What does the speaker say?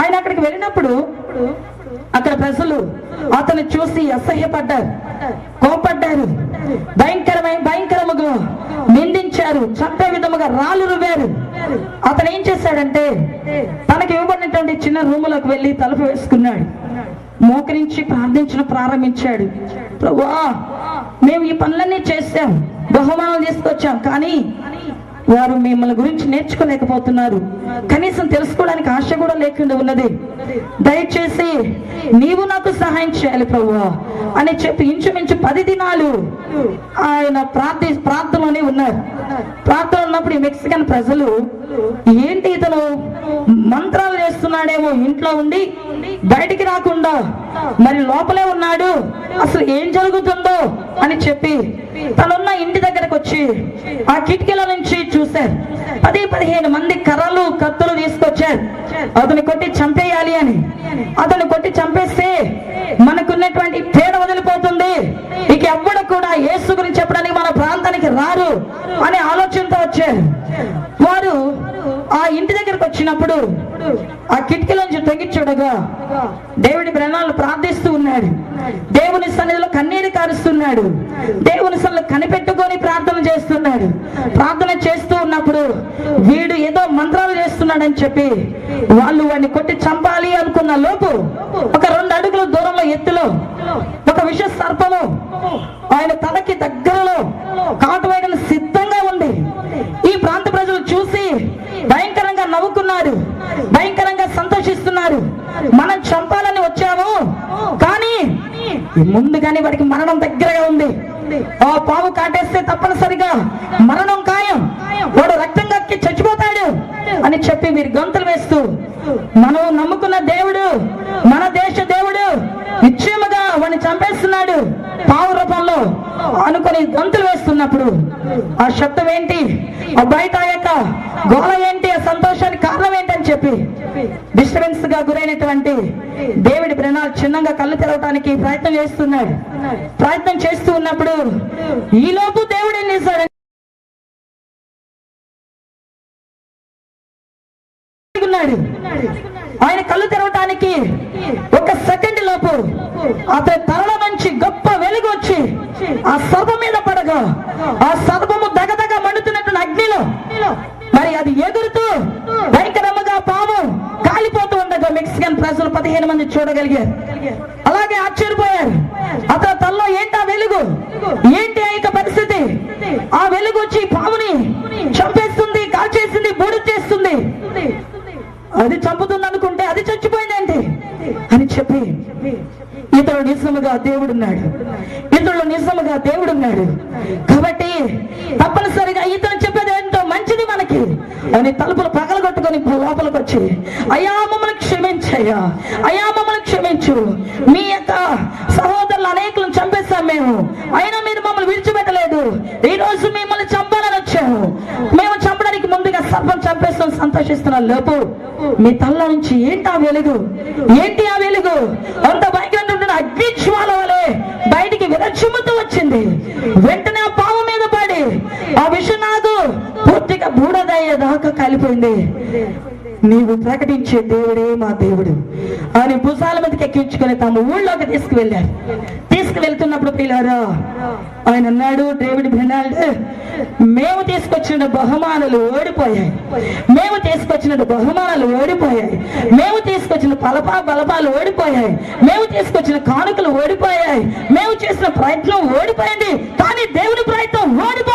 ఆయన అక్కడికి వెళ్ళినప్పుడు అక్కడ ప్రజలు అతను చూసి అసహ్యపడ్డారు, కోపడ్డారు, భయంకరముగా నిందించారు, చంపే విధముగా రాళ్ళు రువ్వారు. అతను ఏం చేశాడంటే తనకి ఇవ్వబడినటువంటి చిన్న రూములోకి వెళ్ళి తలుపు వేసుకున్నాడు, మోకరించి ప్రార్థించడం ప్రారంభించాడు. ప్రభువా, మేము ఈ పనులన్నీ చేశాం, బహుమానం తీసుకొచ్చాం, కానీ వారు మిమ్మల్ని గురించి నేర్చుకోలేకపోతున్నారు, కనీసం తెలుసుకోవడానికి ఆశ కూడా లేకుండా ఉన్నది. దయచేసి నీవు నాకు సహాయం చేయాలి ప్రభువా అని చెప్పి ఇంచుమించు 10 దినాలు ఆయన ప్రార్థనలోనే ఉన్నారు. ప్రార్థన ఉన్నప్పుడు ఈ మెక్సికన్ ప్రజలు ఏంటి ఇతను మంత్రాలు చేస్తున్నాడేమో, ఇంట్లో ఉండి బయటికి రాకుండా మరి లోపలే ఉన్నాడు, అసలు ఏం జరుగుతుందో అని చెప్పి తనున్న ఇంటి దగ్గరకు వచ్చి ఆ కిటికీల నుంచి చూశారు. 10-15 మంది కర్రలు కత్తులు తీసుకొచ్చారు, అతను కొట్టి చంపేయాలి అని. అతను కొట్టి చంపేస్తే మనకున్నటువంటి పేడ వదిలిపోతుంది, ఇక ఎవ్వడు కూడా యేసు గురించి చెప్పడానికి మన ప్రాంతానికి రారు అనే ఆలోచనతో వచ్చారు. వారు ఆ ఇంటి దగ్గరకు వచ్చినప్పుడు ఆ కిటికీలోంచి తొంగి చూడగా దేవుడి బ్రహ్మాలు ప్రార్థిస్తూ ఉన్నాడు, దేవుని సన్నిధిలో కన్నీరు కారుస్తున్నాడు, దేవుని సన్నిధిలో కనిపెట్టుకొని ప్రార్థన చేస్తున్నాడు. ప్రార్థన చేస్తూ ఉన్నప్పుడు వీడు ఏదో మంత్రాలు చేస్తున్నాడని చెప్పి వాళ్ళు వాడిని కొట్టి చంపాలి అనుకున్న లోపు ఒక 2 అడుగుల దూరంలో ఎత్తులో ఒక విష సర్పము ఆయన తలకి దగ్గరలో కాటు వేయడానికి సిద్ధంగా ఉంది. ఈ ప్రాంత ప్రజలు చూసి భయంకరంగా నవ్వుకున్నారు, భయంకరంగా సంతోషిస్తున్నారు. మనం చంపాలని వచ్చాము, కానీ ముందుగానే వాడికి మరణం దగ్గరగా ఉంది. ఆ పాము కాటేస్తే తప్పనిసరిగా మరణం ఖాయం, వాడు రక్తం కక్కి చచ్చిపోతాడు అని చెప్పి మీరు గొంతులు వేస్తూ మనం నమ్ముకున్న దేవుడు, మన దేశ దేవుడు నిశ్చయముగా వాడిని చంపేస్తున్నాడు పావు రూపంలో అనుకొని గొంతులు వేస్తున్నప్పుడు ఆ శబ్దం ఏంటి, ఆ బయట ఆ యొక్క గోళ ఏంటి, ఆ సంతోషానికి కారణం ఏంటని చెప్పి డిస్టర్బెన్స్ గా గురైనటువంటి దేవుడి బ్రహ్మాలు చిన్నగా కళ్ళు తెరవటానికి ప్రయత్నం చేస్తున్నాడు. ప్రయత్నం చేస్తూ ఉన్నప్పుడు ఈ లోపు దేవుడు ఏం చేశాడు, ఆయన కళ్ళు తెరవటానికి 1 సెకండ్ లోపు అతని తల నుంచి గొప్ప వెలుగు వచ్చి ఆ సర్పం మీద పడగా ఆ సర్పము దగదగ మండుతున్నటువంటి అగ్నిలో మరి అది ఎగురుతూ భయంకరముగా పాము కాలిపోతూ ఉండగా మెక్సికన్ ప్రజలు 15 మంది చూడగలిగారు. అలాగే ఆశ్చర్యపోయారు. అతని తలలో ఏంటి ఆ వెలుగు, ఏంటి ఆ యొక్క పరిస్థితి, ఆ వెలుగు వచ్చి పాముని చంపేస్తుంది, కాల్చేస్తుంది, బూడి చేస్తుంది, అది చంపుతుంది అనుకుంటే అది చచ్చిపోయిందేంటి అని చెప్పి ఇతడు నిజముగా దేవుడున్నాడు, ఇతడు నిజముగా దేవుడున్నాడు కాబట్టి తప్పనిసరిగా ఇతను చెప్పేది ఏంటో మంచిది మనకి అని తలుపులు పగలగొట్టుకొని లోపలికి వచ్చి అయ్యా మమ్మల్ని క్షమించయ్యా, అయ్యా మమ్మల్ని క్షమించు, మీ యొక్క సహోదరులు అనేకులను చంపేస్తాం మేము, అయినా మీరు మమ్మల్ని విడిచిపెట్టలేదు, ఈ రోజు మిమ్మల్ని చంపాలని వచ్చాము, మేము చంపడానికి ముందుగా సర్పం చంపేస్తాం సంతోషిస్తున్న లోపు మీ తల్ల నుంచి ఏంటి ఆ వెలుగు, ఏంటి ఆ వెలుగు, అంత భయంకరంగా అగ్ని జ్వాల వలె బయటికి విరచిమ్ముతూ వచ్చింది. వెంటనే ఆ పాము మీద పడి ఆ విషనాగు పూర్తిగా బూడదయ్యేదాకా కాలిపోయింది. నీవు ప్రకటించే దేవుడే మా దేవుడు అని భుజాల మీదకి ఎక్కించుకొని తమ ఊళ్ళోకి తీసుకువెళ్తున్నప్పుడు పిల్లారా ఆయన అన్నాడు, డేవిడ్ బెర్నాల్డ్, మేము తీసుకొచ్చిన బహుమానాలు ఓడిపోయాయి, మేము తీసుకొచ్చిన బహుమానాలు ఓడిపోయాయి, మేము తీసుకొచ్చిన బలపాలు ఓడిపోయాయి, మేము తీసుకొచ్చిన కానుకలు ఓడిపోయాయి, మేము చేసిన ప్రయత్నం ఓడిపోయింది, కానీ దేవుని ప్రయత్నం ఓడిపోయింది.